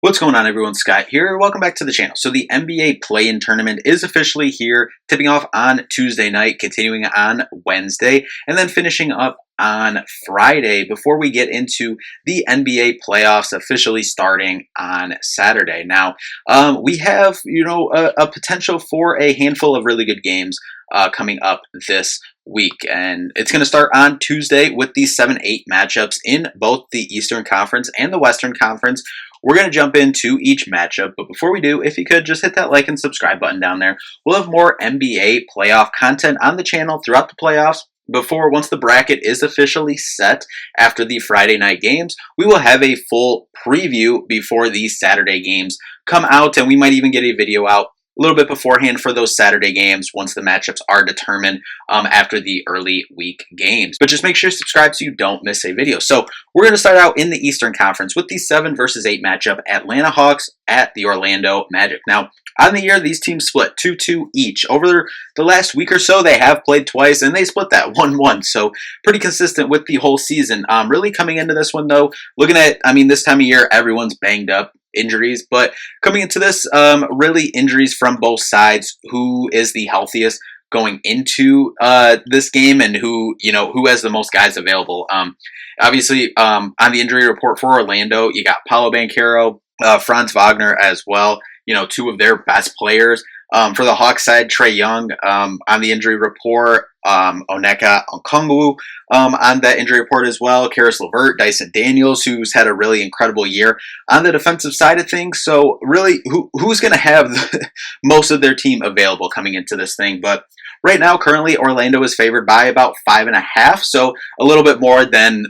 What's going on, everyone? Scott here. Welcome back to the channel. So the NBA play-in tournament is officially here, tipping off on Tuesday night, continuing on Wednesday, and then finishing up on Friday before we get into the NBA playoffs officially starting on Saturday. Now, we have, a potential for a handful of really good games coming up this week, and it's going to start on Tuesday with these 7-8 matchups in both the Eastern Conference and the Western Conference. We're going to jump into each matchup, but before we do, if you could just hit that like and subscribe button down there. We'll have more NBA playoff content on the channel throughout the playoffs. Once the bracket is officially set after the Friday night games, we will have a full preview before these Saturday games come out, and we might even get a video out a little bit beforehand for those Saturday games once the matchups are determined after the early week games. But just make sure to subscribe so you don't miss a video. So we're going to start out in the Eastern Conference with the 7 versus 8 matchup, Atlanta Hawks at the Orlando Magic. Now, on the year, these teams split 2-2 each. Over the last week or so, they have played twice, and they split that 1-1. So pretty consistent with the whole season. Really coming into this one, though, looking at, this time of year, everyone's banged up. Injuries, but coming into this, really injuries from both sides. Who is the healthiest going into this game, and who has the most guys available? Obviously, on the injury report for Orlando, you got Paolo Banchero, Franz Wagner as well. Two of their best players. For the Hawks side, Trae Young on the injury report. Onyeka Okongwu on that injury report as well. Karis LeVert, Dyson Daniels, who's had a really incredible year on the defensive side of things. So really, who's going to have most of their team available coming into this thing? But right now, currently, Orlando is favored by about 5.5, so a little bit more than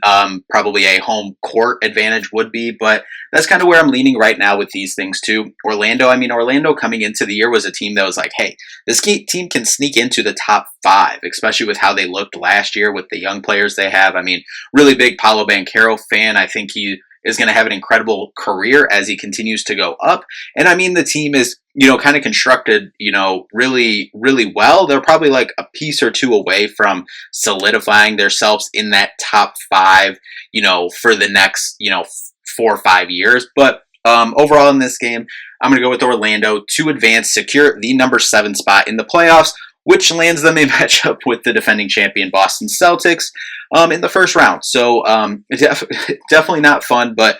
probably a home court advantage would be. But that's kind of where I'm leaning right now with these things too. Orlando coming into the year was a team that was like, hey, this team can sneak into the top 5, especially with how they looked last year with the young players they have. Really big Paolo Banchero fan. I think he is going to have an incredible career as he continues to go up. And the team is, kind of constructed, really, really well. They're probably like a piece or two away from solidifying themselves in that top 5, for the next, 4 or 5 years. But overall in this game, I'm going to go with Orlando to advance, secure the number 7 spot in the playoffs, which lands them a matchup with the defending champion Boston Celtics in the first round. So definitely not fun, but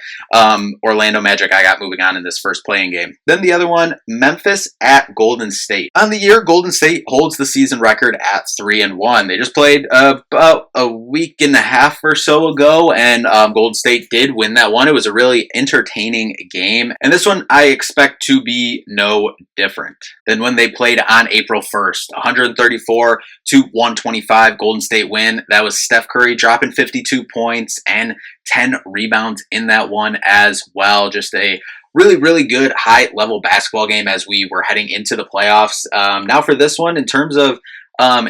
Orlando Magic I got moving on in this first playing game. Then the other one, Memphis at Golden State. On the year, Golden State holds the season record at 3-1. They just played about a week and a half or so ago, and Golden State did win that one. It was a really entertaining game, and this one I expect to be no different than when they played on April 1st. 134-125 Golden State win. That was Steph Curry dropping 52 points and 10 rebounds in that one as well. Just a really, really good high-level basketball game as we were heading into the playoffs. Now for this one, in terms of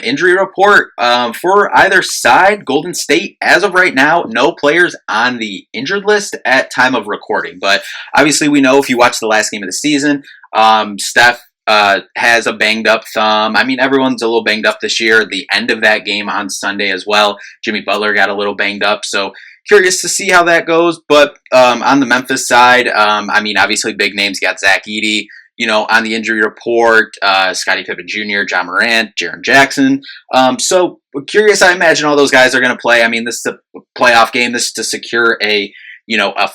injury report for either side, Golden State, as of right now, no players on the injured list at time of recording. But obviously we know if you watch the last game of the season, Steph has a banged up thumb. Everyone's a little banged up this year. The end of that game on Sunday as well, Jimmy Butler got a little banged up. So curious to see how that goes. But on the Memphis side, obviously big names. You got Zach Edey, on the injury report, Scottie Pippen Jr., John Morant, Jaren Jackson. So curious. I imagine all those guys are going to play. This is a playoff game. This is to secure a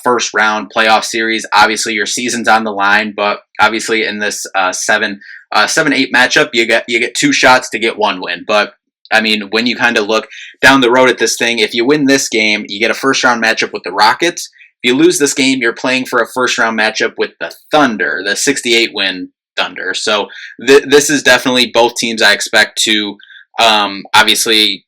first round playoff series. Obviously your season's on the line, but obviously in this 7-8 matchup, you get 2 shots to get 1 win. But when you kind of look down the road at this thing, if you win this game, you get a first round matchup with the Rockets. If you lose this game, you're playing for a first round matchup with the Thunder, the 68 win Thunder. So this is definitely both teams I expect to obviously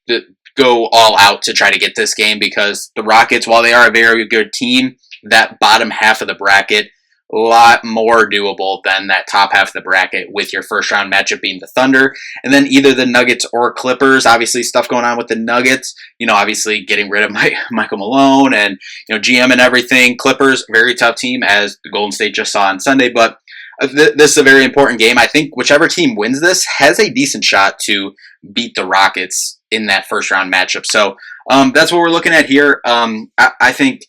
go all out to try to get this game, because the Rockets, while they are a very good team, that bottom half of the bracket, a lot more doable than that top half of the bracket, with your first round matchup being the Thunder, and then either the Nuggets or Clippers. Obviously stuff going on with the Nuggets, obviously getting rid of Michael Malone and GM and everything. Clippers, very tough team, as the Golden State just saw on Sunday, but this is a very important game. I think whichever team wins this has a decent shot to beat the Rockets in that first round matchup. So that's what we're looking at here. I think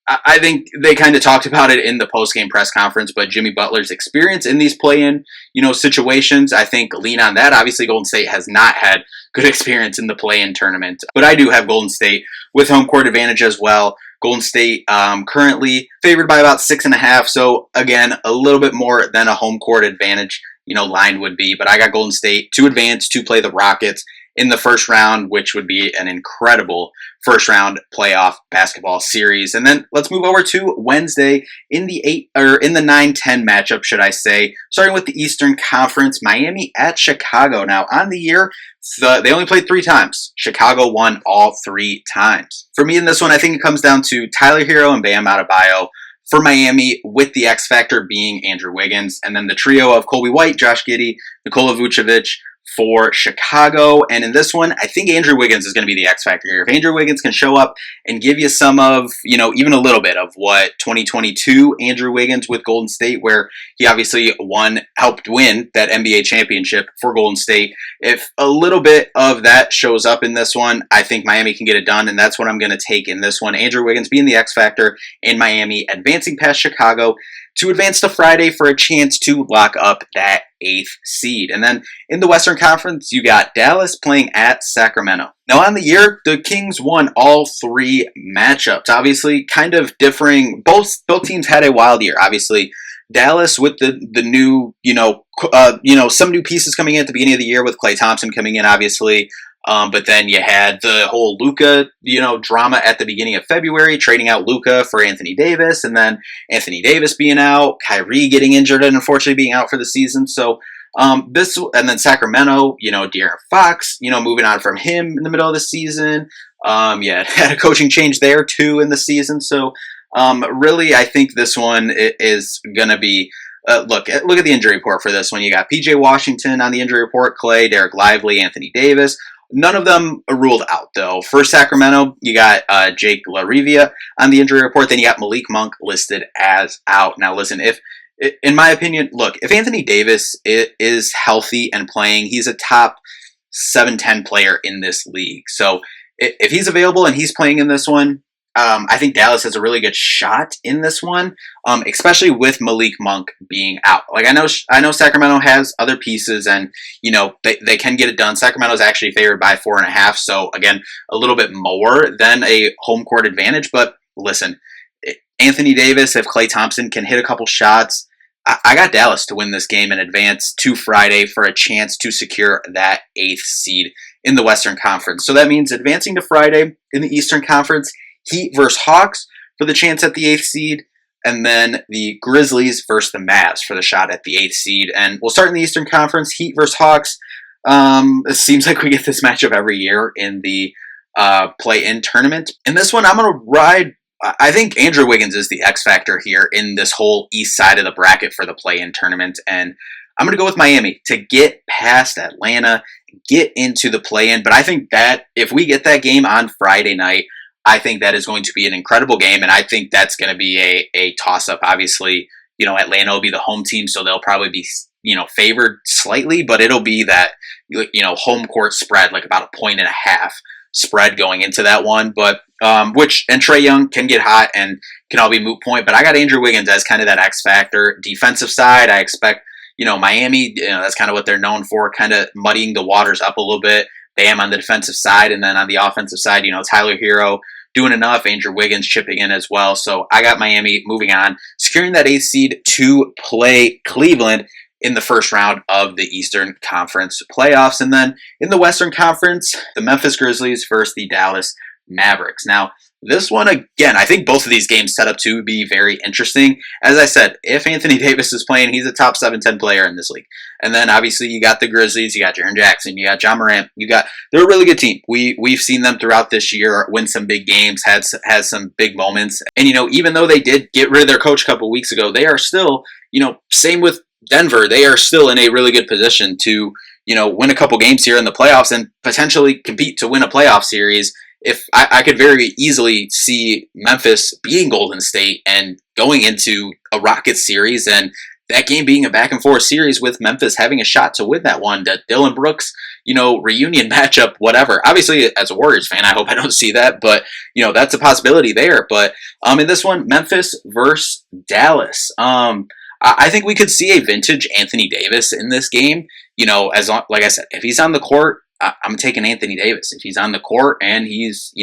I think they kind of talked about it in the post-game press conference, but Jimmy Butler's experience in these play-in, situations, I think lean on that. Obviously, Golden State has not had good experience in the play-in tournament, but I do have Golden State with home court advantage as well. Golden State currently favored by about 6.5, so again, a little bit more than a home court advantage, line would be. But I got Golden State to advance to play the Rockets in the first round, which would be an incredible first round playoff basketball series. And then let's move over to Wednesday in the 9-10 matchup, should I say, starting with the Eastern Conference, Miami at Chicago. Now, on the year, they only played 3 times. Chicago won all 3 times. For me in this one, I think it comes down to Tyler Hero and Bam Adebayo for Miami, with the X factor being Andrew Wiggins, and then the trio of Kobe White, Josh Giddey, Nikola Vucevic for Chicago. And in this one, I think Andrew Wiggins is going to be the X factor here. If Andrew Wiggins can show up and give you some of, even a little bit of what 2022 Andrew Wiggins with Golden State, where he obviously helped win that NBA championship for Golden State. If a little bit of that shows up in this one, I think Miami can get it done, and that's what I'm going to take in this one. Andrew Wiggins being the X factor in Miami, advancing past Chicago to advance to Friday for a chance to lock up that 8th seed. And then in the Western Conference, you got Dallas playing at Sacramento. Now on the year, the Kings won all 3 matchups. Obviously, kind of differing. Both teams had a wild year. Obviously, Dallas with the new, some new pieces coming in at the beginning of the year with Klay Thompson coming in, obviously. But then you had the whole Luka, drama at the beginning of February, trading out Luka for Anthony Davis, and then Anthony Davis being out, Kyrie getting injured and unfortunately being out for the season. So and then Sacramento, De'Aaron Fox, moving on from him in the middle of the season. Had a coaching change there too in the season. So really, I think this one is gonna be. Look at the injury report for this one. You got PJ Washington on the injury report, Klay, Derek Lively, Anthony Davis. None of them are ruled out, though. For Sacramento, you got Jake LaRivia on the injury report. Then you got Malik Monk listed as out. Now, listen, in my opinion, if Anthony Davis is healthy and playing, he's a top 7-10 player in this league. So if he's available and he's playing in this one, I think Dallas has a really good shot in this one, especially with Malik Monk being out. Like I know Sacramento has other pieces, and they can get it done. Sacramento is actually favored by 4.5, so again, a little bit more than a home court advantage. But listen, Anthony Davis, if Klay Thompson can hit a couple shots, I got Dallas to win this game and advance to Friday for a chance to secure that 8th seed in the Western Conference. So that means advancing to Friday in the Eastern Conference. Heat versus Hawks for the chance at the 8th seed, and then the Grizzlies versus the Mavs for the shot at the 8th seed. And we'll start in the Eastern Conference, Heat versus Hawks. It seems like we get this matchup every year in the play-in tournament. In this one, I'm going to ride. I think Andrew Wiggins is the X factor here in this whole east side of the bracket for the play-in tournament, and I'm going to go with Miami to get past Atlanta, get into the play-in. But I think that if we get that game on Friday night, I think that is going to be an incredible game, and I think that's going to be a toss-up. Obviously, Atlanta will be the home team, so they'll probably be, favored slightly, but it'll be that, home court spread, like about 1.5 spread going into that one. But and Trae Young can get hot and can all be moot point, but I got Andrew Wiggins as kind of that X factor. Defensive side, I expect, Miami, that's kind of what they're known for, kind of muddying the waters up a little bit. Bam on the defensive side, and then on the offensive side, Tyler Hero doing enough, Andrew Wiggins chipping in as well. So I got Miami moving on, securing that 8th seed to play Cleveland in the first round of the Eastern Conference playoffs. And then in the Western Conference, the Memphis Grizzlies versus the Dallas Mavericks. Now, this one, again, I think both of these games set up to be very interesting. As I said, if Anthony Davis is playing, he's a top 7-10 player in this league. And then obviously you got the Grizzlies, you got Jaren Jackson, you got John Morant, they're a really good team. We've seen them throughout this year win some big games, had some big moments. And even though they did get rid of their coach a couple weeks ago, they are still, same with Denver, they are still in a really good position to, win a couple games here in the playoffs and potentially compete to win a playoff series. If I could very easily see Memphis beating Golden State and going into a Rockets series and that game being a back and forth series with Memphis having a shot to win that one. The Dylan Brooks, reunion matchup, whatever. Obviously, as a Warriors fan, I hope I don't see that, but that's a possibility there. But in this one, Memphis versus Dallas. I think we could see a vintage Anthony Davis in this game. Like I said, if he's on the court, I'm taking Anthony Davis. If he's on the court and he's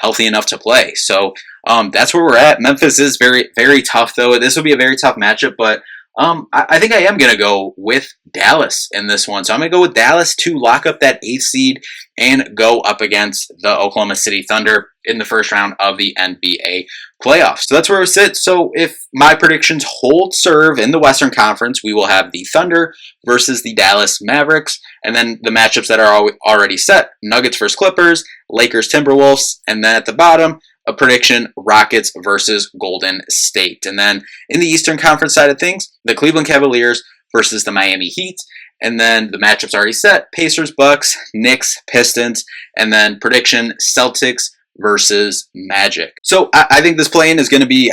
healthy enough to play, so that's where we're at. Memphis is very, very tough, though. This will be a very tough matchup, but I think I am going to go with Dallas in this one. So I'm going to go with Dallas to lock up that 8th seed and go up against the Oklahoma City Thunder in the first round of the NBA playoffs. So that's where we sit. So if my predictions hold serve in the Western Conference, we will have the Thunder versus the Dallas Mavericks. And then the matchups that are already set, Nuggets versus Clippers, Lakers Timberwolves, and then at the bottom, a prediction, Rockets versus Golden State. And then in the Eastern Conference side of things, the Cleveland Cavaliers versus the Miami Heat. And then the matchups already set, Pacers, Bucks, Knicks, Pistons. And then prediction, Celtics versus Magic. So I think this play-in is going to be,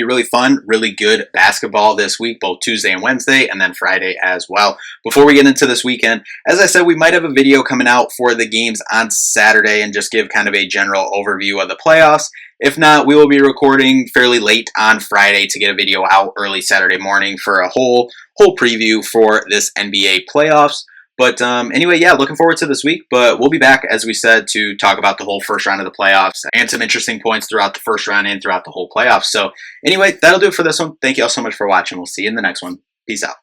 really fun, really good basketball this week, both Tuesday and Wednesday, and then Friday as well. Before we get into this weekend, as I said, we might have a video coming out for the games on Saturday and just give kind of a general overview of the playoffs. If not, we will be recording fairly late on Friday to get a video out early Saturday morning for a whole preview for this NBA playoffs. But anyway, yeah, looking forward to this week. But we'll be back, as we said, to talk about the whole first round of the playoffs and some interesting points throughout the first round and throughout the whole playoffs. So anyway, that'll do it for this one. Thank you all so much for watching. We'll see you in the next one. Peace out.